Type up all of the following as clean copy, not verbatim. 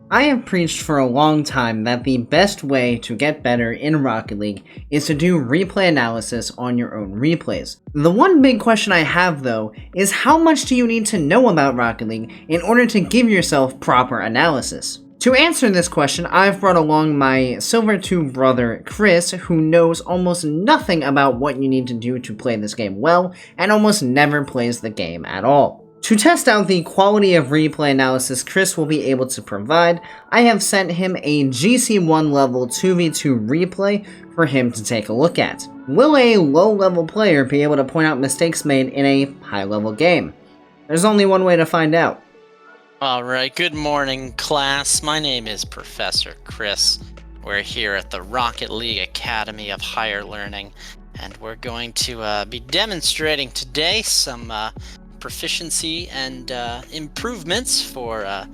I have preached for a long time that the best way to get better in Rocket League is to do replay analysis on your own replays. The one big question I have though is how much do you need to know about Rocket League in order to give yourself proper analysis? To answer this question, I've brought along my Silver 2 brother, Chris, who knows almost nothing about what you need to do to play this game well, and almost never plays the game at all. To test out the quality of replay analysis Chris will be able to provide, I have sent him a GC1 level 2v2 replay for him to take a look at. Will a low-level player be able to point out mistakes made in a high-level game? There's only one way to find out. Alright, good morning class. My name is Professor Chris. We're here at the Rocket League Academy of Higher Learning, and we're going to be demonstrating today some proficiency and improvements for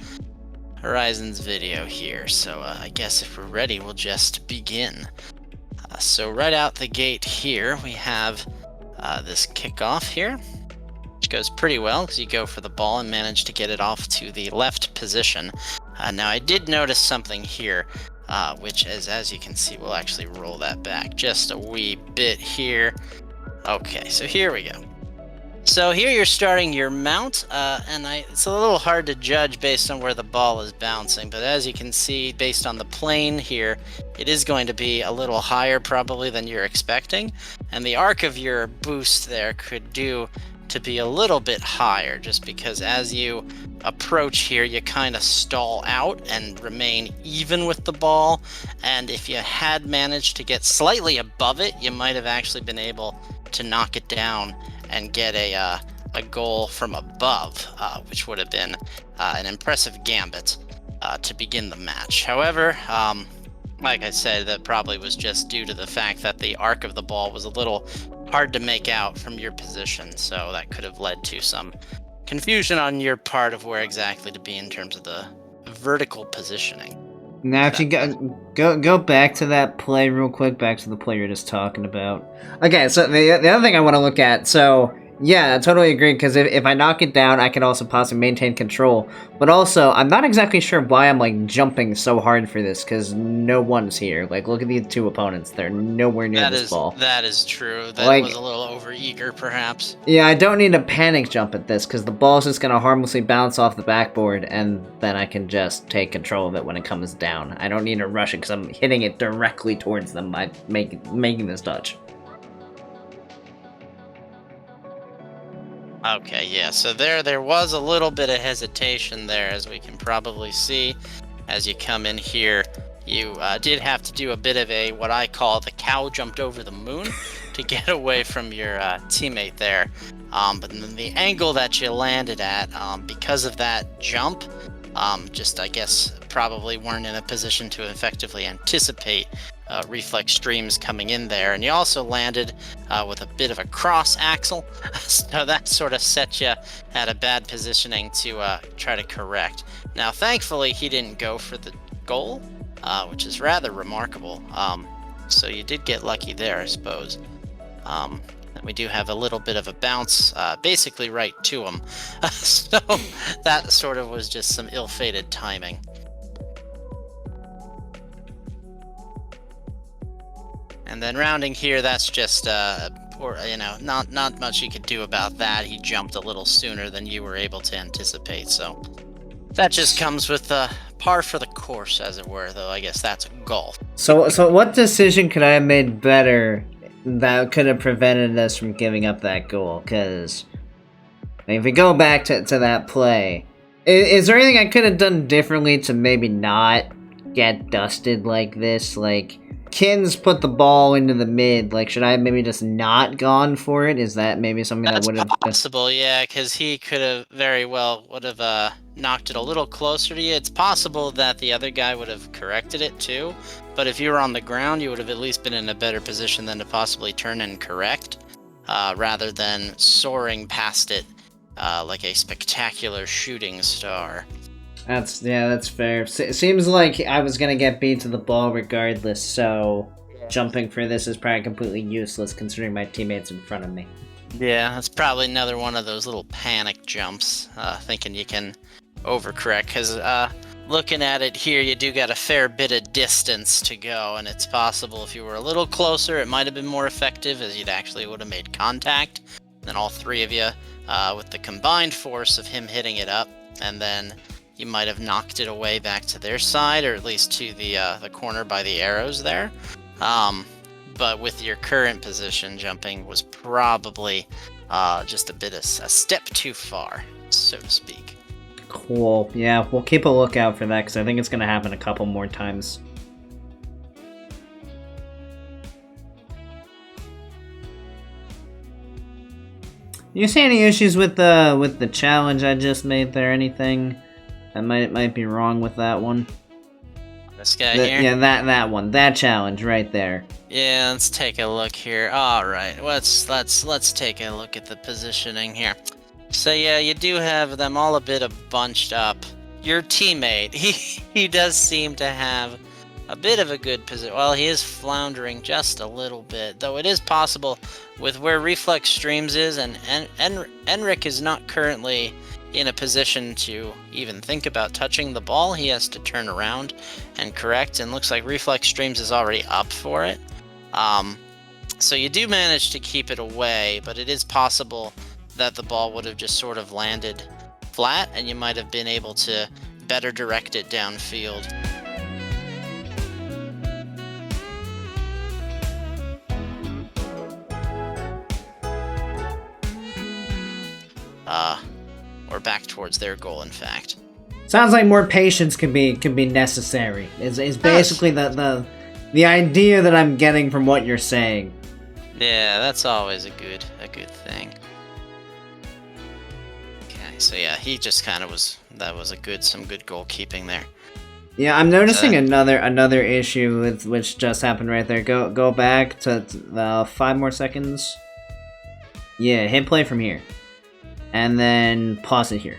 Horizon's video here. So I guess if we're ready, we'll just begin. So right out the gate here, we have this kickoff here, which goes pretty well because you go for the ball and manage to get it off to the left position. Now I did notice something here, which is, as you can see, we'll actually roll that back just a wee bit here. Okay, so here we go. So here you're starting your mount, and it's a little hard to judge based on where the ball is bouncing, but as you can see, based on the plane here, it is going to be a little higher probably than you're expecting, and the arc of your boost there could do to be a little bit higher, just because as you approach here, you kind of stall out and remain even with the ball, and if you had managed to get slightly above it, you might have actually been able to knock it down and get a goal from above, which would have been an impressive gambit to begin the match. However, like I said, that probably was just due to the fact that the arc of the ball was a little hard to make out from your position, so that could have led to some confusion on your part of where exactly to be in terms of the vertical positioning. Now, if you go back to that play real quick, back to the play you're just talking about. Okay, so the other thing I want to look at, so yeah, I totally agree, because if I knock it down, I can also possibly maintain control. But also, I'm not exactly sure why I'm, like, jumping so hard for this, because no one's here. Like, look at these two opponents. They're nowhere near this ball. That is true. That was a little overeager, perhaps. Yeah, I don't need a panic jump at this, because the ball's just going to harmlessly bounce off the backboard, and then I can just take control of it when it comes down. I don't need to rush it, because I'm hitting it directly towards them by making this touch. Okay, yeah, so there was a little bit of hesitation there, as we can probably see. As you come in here, you did have to do a bit of a, what I call, the cow jumped over the moon to get away from your teammate there. But then the angle that you landed at, because of that jump, just, I guess, probably weren't in a position to effectively anticipate reflex streams coming in there, and you also landed with a bit of a cross axle, so that sort of set you at a bad positioning to try to correct. Now thankfully he didn't go for the goal, which is rather remarkable, so you did get lucky there, I suppose. And we do have a little bit of a bounce basically right to him, so that sort of was just some ill-fated timing. And then rounding here, that's just, not much you could do about that. He jumped a little sooner than you were able to anticipate, so that just comes with par for the course, as it were, though I guess that's golf. So what decision could I have made better that could have prevented us from giving up that goal? Because if we go back to that play, is there anything I could have done differently to maybe not get dusted like this? Like, Kins put the ball into the mid. Like, should I have maybe just not gone for it? Is that maybe something that would have... That's possible, yeah, because he could have very well would have knocked it a little closer to you. It's possible that the other guy would have corrected it too, but if you were on the ground, you would have at least been in a better position than to possibly turn and correct, rather than soaring past it like a spectacular shooting star. That's fair. Seems like I was gonna get beat to the ball regardless, so jumping for this is probably completely useless considering my teammates in front of me. Yeah, that's probably another one of those little panic jumps, thinking you can overcorrect, because looking at it here, you do got a fair bit of distance to go, and it's possible if you were a little closer, it might have been more effective, as you'd actually would have made contact than all three of you, with the combined force of him hitting it up, and then you might have knocked it away back to their side, or at least to the corner by the arrows there. But with your current position, jumping was probably just a step too far, so to speak. Cool. Yeah, we'll keep a lookout for that, because I think it's going to happen a couple more times. You see any issues with the challenge I just made there? Anything that might be wrong with that one? This guy here? Yeah, that one. That challenge right there. Yeah, let's take a look here. All right, let's take a look at the positioning here. So yeah, you do have them all a bit of bunched up. Your teammate, he does seem to have a bit of a good position. Well, he is floundering just a little bit, though it is possible with where Reflex Streams is, and Enric is not currently in a position to even think about touching the ball. He has to turn around and correct, and looks like Reflex Streams is already up for it. So you do manage to keep it away, but it is possible that the ball would have just sort of landed flat, and you might have been able to better direct it downfield. Or back towards their goal, in fact. Sounds like more patience can be necessary. Is basically the idea that I'm getting from what you're saying. Yeah, that's always a good thing. Okay, so yeah, he just kind of that was some good goalkeeping there. Yeah, I'm noticing another issue with which just happened right there. Go back to 5 more seconds. Yeah, hit play from here. And then pause it here.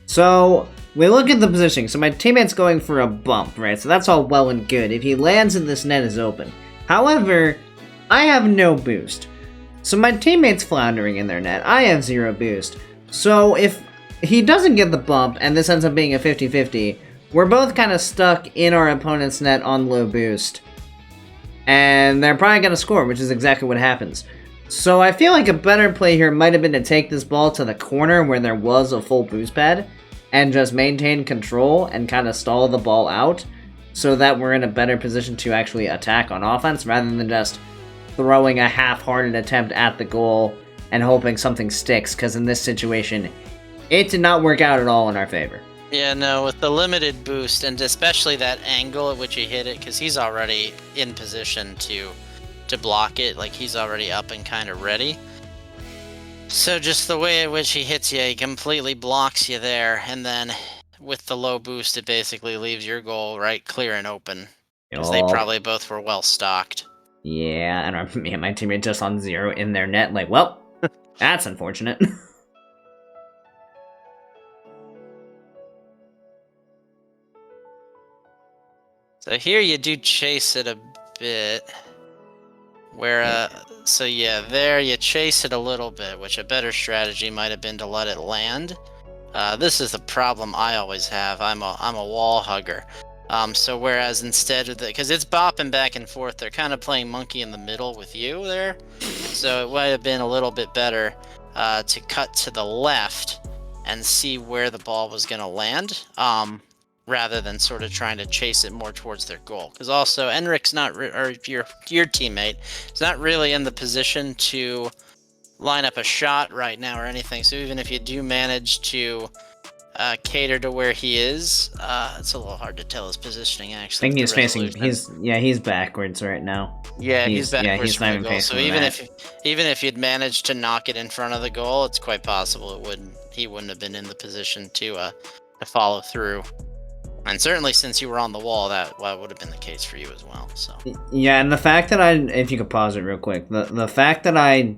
So, we look at the positioning. So my teammate's going for a bump, right? So that's all well and good. If he lands and this net is open. However, I have no boost. So my teammate's floundering in their net. I have 0 boost. So if he doesn't get the bump and this ends up being a 50-50, we're both kind of stuck in our opponent's net on low boost. And they're probably going to score, which is exactly what happens. So I feel like a better play here might have been to take this ball to the corner where there was a full boost pad and just maintain control and kind of stall the ball out so that we're in a better position to actually attack on offense rather than just throwing a half-hearted attempt at the goal and hoping something sticks, because in this situation, it did not work out at all in our favor. Yeah, no, with the limited boost, and especially that angle at which he hit it, because he's already in position to block it, like he's already up and kind of ready. So just the way at which he hits you, he completely blocks you there, and then with the low boost, it basically leaves your goal right clear and open, because they probably both were well stocked. Yeah, and me and my teammate just on 0 in their net, like, well, that's unfortunate. So here you do chase it a bit. So yeah, there you chase it a little bit, which a better strategy might have been to let it land. This is the problem I always have. I'm a wall hugger. So whereas instead of because it's bopping back and forth, they're kind of playing monkey in the middle with you there. So it might have been a little bit better to cut to the left and see where the ball was going to land. Rather than sort of trying to chase it more towards their goal. Because also, Enric's not, or your teammate, is not really in the position to line up a shot right now or anything. So even if you do manage to cater to where he is, it's a little hard to tell his positioning, actually. I think he's facing, he's backwards right now. Yeah, he's backwards he's from the goal. So even if you'd managed to knock it in front of the goal, it's quite possible he wouldn't have been in the position to follow through. And certainly since you were on the wall, that would have been the case for you as well. So yeah, and the fact that if you could pause it real quick, the fact that I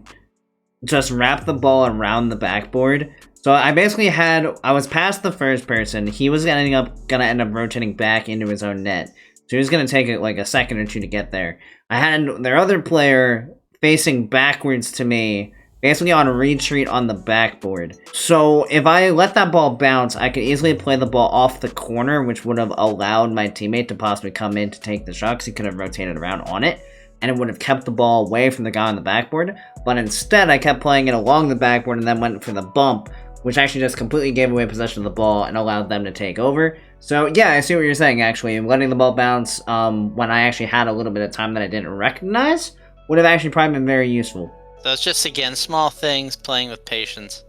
just wrapped the ball around the backboard, so I basically I was past the first person. He was gonna end up rotating back into his own net, so he was gonna take like a second or two to get there. I had their other player facing backwards to me, basically on a retreat on the backboard. So if I let that ball bounce, I could easily play the ball off the corner, which would have allowed my teammate to possibly come in to take the shot, because he could have rotated around on it, and it would have kept the ball away from the guy on the backboard. But instead, I kept playing it along the backboard and then went for the bump, which actually just completely gave away possession of the ball and allowed them to take over. So yeah, I see what you're saying, actually. Letting the ball bounce when I actually had a little bit of time that I didn't recognize would have actually probably been very useful. So it's just, again, small things, playing with patience.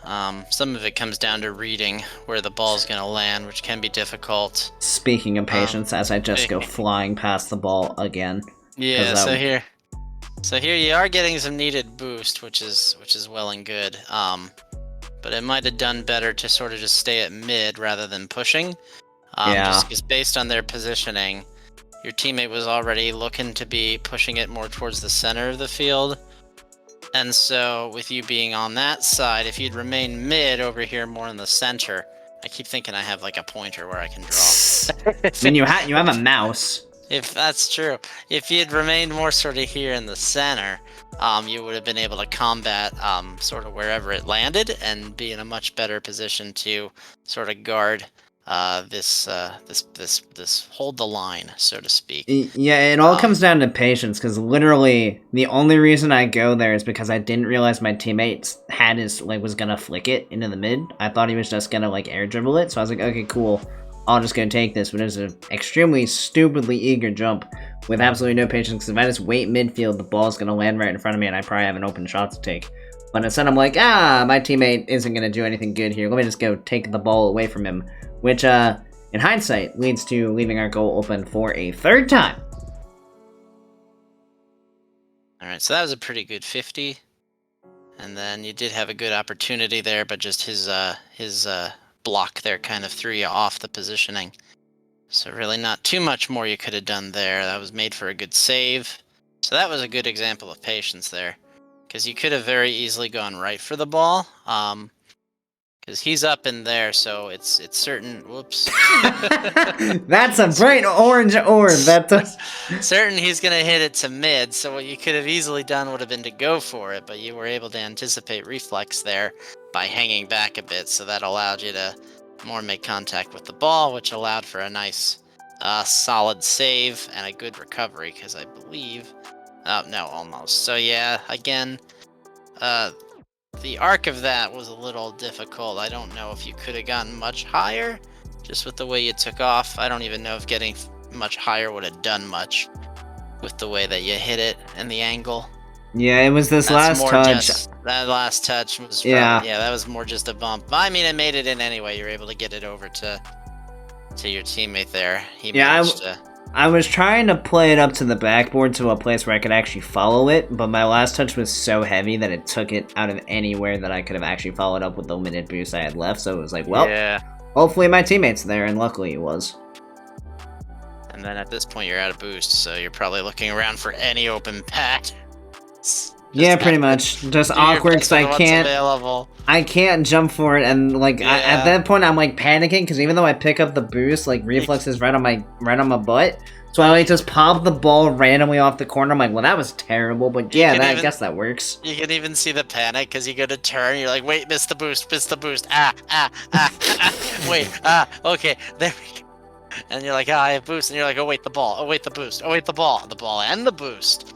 Some of it comes down to reading where the ball's going to land, which can be difficult. Speaking of patience, as I just go flying past the ball again. Yeah, so here you are getting some needed boost, which is well and good. But it might have done better to sort of just stay at mid rather than pushing. Just because based on their positioning, your teammate was already looking to be pushing it more towards the center of the field. And so with you being on that side, if you'd remain mid over here more in the center, I keep thinking I have like a pointer where I can draw. I mean, you have a mouse. If that's true. If you'd remained more sort of here in the center, you would have been able to combat sort of wherever it landed and be in a much better position to sort of guard this hold the line, so to speak. Yeah, it all comes down to patience, because literally the only reason I go there is because I didn't realize my teammate was gonna flick it into the mid. I thought he was just gonna air dribble it, so I was like, okay, cool, I'll just go take this. But it was an extremely stupidly eager jump with absolutely no patience, because if I just wait midfield, the ball's gonna land right in front of me and I probably have an open shot to take. But instead I'm like, my teammate isn't gonna do anything good here, let me just go take the ball away from him. Which, in hindsight, leads to leaving our goal open for a third time. Alright, so that was a pretty good 50. And then you did have a good opportunity there, but just his block there kind of threw you off the positioning. So really not too much more you could have done there. That was made for a good save. So that was a good example of patience there. Because you could have very easily gone right for the ball. Because he's up in there, so it's certain. Whoops. That's a bright orange orb. Certain he's gonna hit it to mid. So what you could have easily done would have been to go for it, but you were able to anticipate reflex there by hanging back a bit. So that allowed you to more make contact with the ball, which allowed for a nice, solid save and a good recovery. Because I believe, no, almost. So yeah, again, the arc of that was a little difficult. I don't know if you could have gotten much higher, just with the way you took off. I don't even know if getting much higher would have done much with the way that you hit it and the angle. Yeah, it was this last touch. That last touch was that was more just a bump. I mean, it made it in anyway. You're able to get it over to your teammate there. He managed to... I was trying to play it up to the backboard to a place where I could actually follow it, but my last touch was so heavy that it took it out of anywhere that I could have actually followed up with the limited boost I had left, so it was like, well, hopefully my teammate's there, and luckily he was. And then at this point you're out of boost, so you're probably looking around for any open pad. Yeah, pretty much. Just awkward because I can't jump for it, and at that point I'm panicking because even though I pick up the boost, reflex is right on my butt. So I just pop the ball randomly off the corner. I'm like, well, that was terrible, but yeah, I guess that works. You can even see the panic because you go to turn, you're like, wait, miss the boost. Wait, okay, there we go. And you're like, I have boost, and you're like, oh wait, the ball, oh wait, the boost, oh wait, the ball and the boost.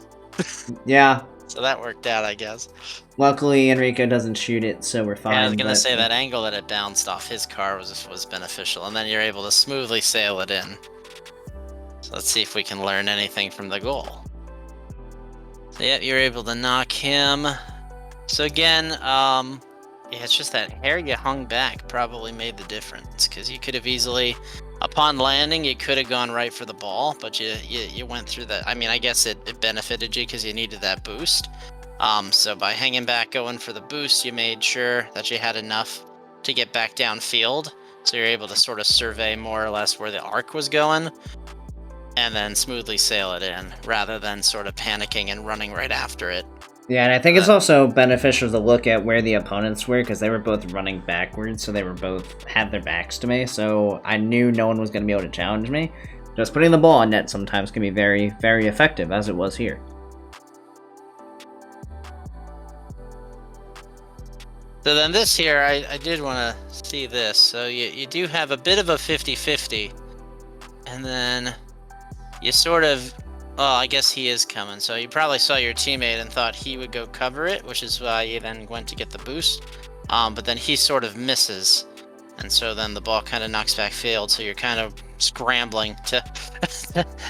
Yeah. So that worked out, I guess. Luckily, Enrico doesn't shoot it, so we're fine. Yeah, I was gonna say that angle that it bounced off his car was beneficial, and then you're able to smoothly sail it in. So let's see if we can learn anything from the goal. So yeah, you're able to knock him. So again, yeah, it's just that hair you hung back probably made the difference, because you could have easily, upon landing, you could have gone right for the ball, but you went through that. I mean, I guess it benefited you because you needed that boost. So by hanging back, going for the boost, you made sure that you had enough to get back downfield. So you're able to sort of survey more or less where the arc was going, and then smoothly sail it in, rather than sort of panicking and running right after it. Yeah, and I think it's also beneficial to look at where the opponents were, because they were both running backwards, so they were both had their backs to me, so I knew no one was going to be able to challenge me. Just putting the ball on net sometimes can be very, very effective, as it was here. So then this here, I did want to see this. So you do have a bit of a 50-50. And then you sort of... Oh, I guess he is coming. So you probably saw your teammate and thought he would go cover it, which is why you then went to get the boost. But then he sort of misses. And so then the ball kind of knocks back field, so you're kind of scrambling to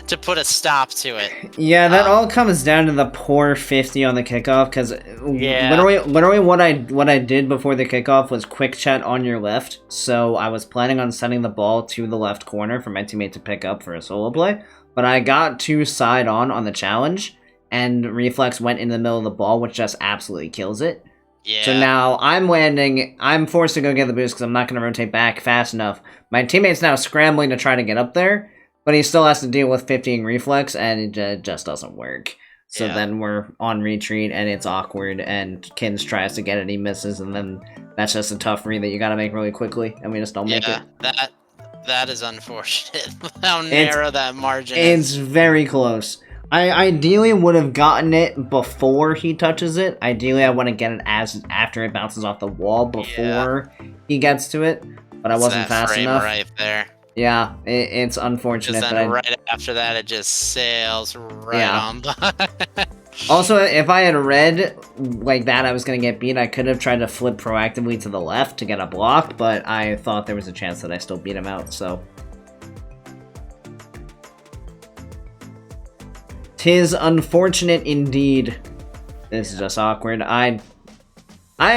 to put a stop to it. Yeah, that all comes down to the poor 50 on the kickoff, because Yeah. literally what I did before the kickoff was quick chat on your left, so I was planning on sending the ball to the left corner for my teammate to pick up for a solo play, but I got too side on the challenge, and Reflex went in the middle of the ball, which just absolutely kills it. Yeah. So now I'm forced to go get the boost because I'm not going to rotate back fast enough. My teammate's now scrambling to try to get up there, but he still has to deal with 50ing Reflex, and it just doesn't work. So then we're on retreat, and it's awkward, and Kins tries to get it, he misses, and then that's just a tough read that you gotta make really quickly, and we just don't make it. Yeah, that is unfortunate. How narrow that margin is. It's very close. I ideally would have gotten it before he touches it. Ideally, I want to get it after it bounces off the wall before he gets to it, but I wasn't fast enough. Right there. Yeah, it's unfortunate. Because then right after that, it just sails right on by. Also, if I had read like that I was going to get beat, I could have tried to flip proactively to the left to get a block, but I thought there was a chance that I still beat him out, so... 'Tis unfortunate indeed. This is just awkward. I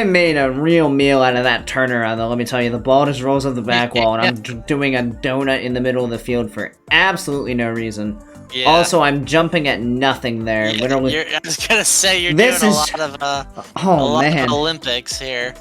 made a real meal out of that turnaround, though, let me tell you. The ball just rolls up the back wall, and I'm doing a donut in the middle of the field for absolutely no reason. Yeah. Also, I'm jumping at nothing there. Yeah, literally. I was gonna say, you're doing a lot of Olympics here.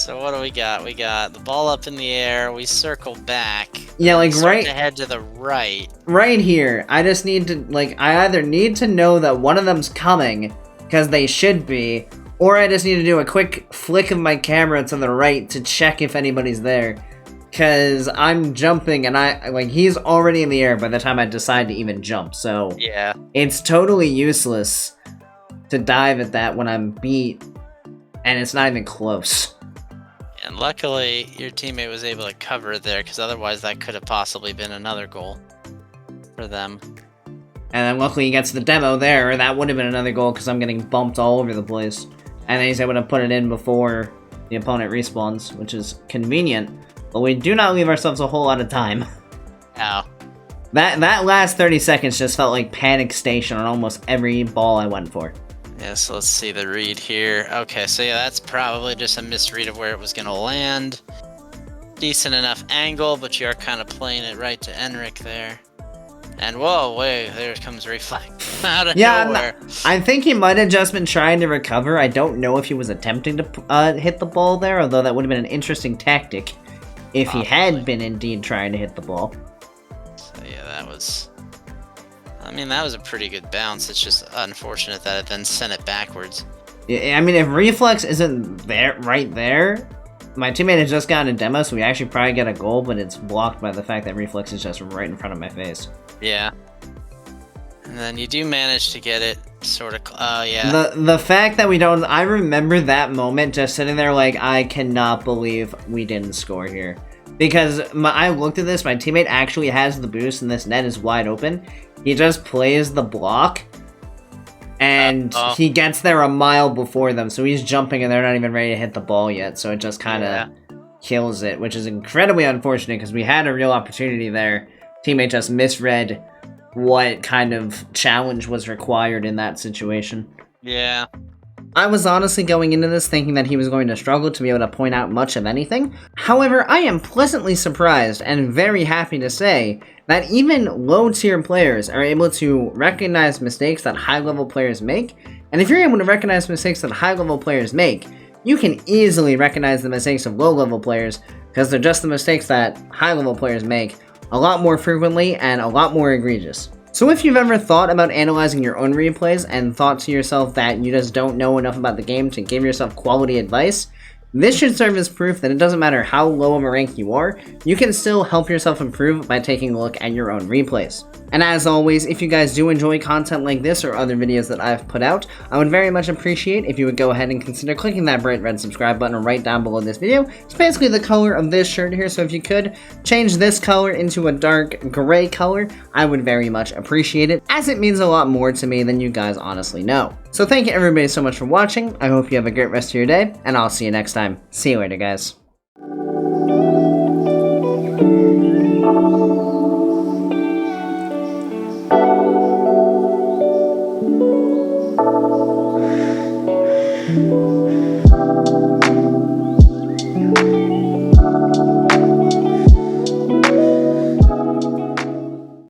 So what do we got? We got the ball up in the air, we circle back. Yeah, like right to head to the right. Right here. I just need to, like, I either need to know that one of them's coming, because they should be, or I just need to do a quick flick of my camera to the right to check if anybody's there. Because I'm jumping and he's already in the air by the time I decide to even jump, so... Yeah. It's totally useless to dive at that when I'm beat, and it's not even close. And luckily, your teammate was able to cover it there, because otherwise that could have possibly been another goal for them. And then luckily he gets the demo there, or that would have been another goal, because I'm getting bumped all over the place. And then he's able to put it in before the opponent respawns, which is convenient. But we do not leave ourselves a whole lot of time. No. That last 30 seconds just felt like panic station on almost every ball I went for. Yeah, so let's see the read here. Okay, so yeah, that's probably just a misread of where it was going to land. Decent enough angle, but you are kind of playing it right to Enric there. And whoa, wait, there comes Reflex out of nowhere. I think he might have just been trying to recover. I don't know if he was attempting to hit the ball there, although that would have been an interesting tactic if he had been indeed trying to hit the ball. So yeah, that was... I mean, that was a pretty good bounce. It's just unfortunate that it then sent it backwards. Yeah, I mean, if Reflex isn't there, right there, my teammate has just gotten a demo, so we actually probably get a goal, but it's blocked by the fact that Reflex is just right in front of my face. Yeah. And then you do manage to get it sort of... yeah. The fact that we don't... I remember that moment just sitting there like, I cannot believe we didn't score here. Because I looked at this, my teammate actually has the boost, and this net is wide open. He just plays the block, and he gets there a mile before them, so he's jumping and they're not even ready to hit the ball yet, so it just kind of kills it, which is incredibly unfortunate because we had a real opportunity there. Teammate just misread what kind of challenge was required in that situation. Yeah. I was honestly going into this thinking that he was going to struggle to be able to point out much of anything. However, I am pleasantly surprised and very happy to say that even low-tier players are able to recognize mistakes that high-level players make. And if you're able to recognize mistakes that high-level players make, you can easily recognize the mistakes of low-level players because they're just the mistakes that high-level players make a lot more frequently and a lot more egregious. So if you've ever thought about analyzing your own replays and thought to yourself that you just don't know enough about the game to give yourself quality advice, this should serve as proof that it doesn't matter how low of a rank you are, you can still help yourself improve by taking a look at your own replays. And as always, if you guys do enjoy content like this or other videos that I've put out, I would very much appreciate if you would go ahead and consider clicking that bright red subscribe button right down below this video. It's basically the color of this shirt here, so if you could change this color into a dark gray color, I would very much appreciate it, as it means a lot more to me than you guys honestly know. So thank you everybody so much for watching. I hope you have a great rest of your day, and I'll see you next time. See you later, guys.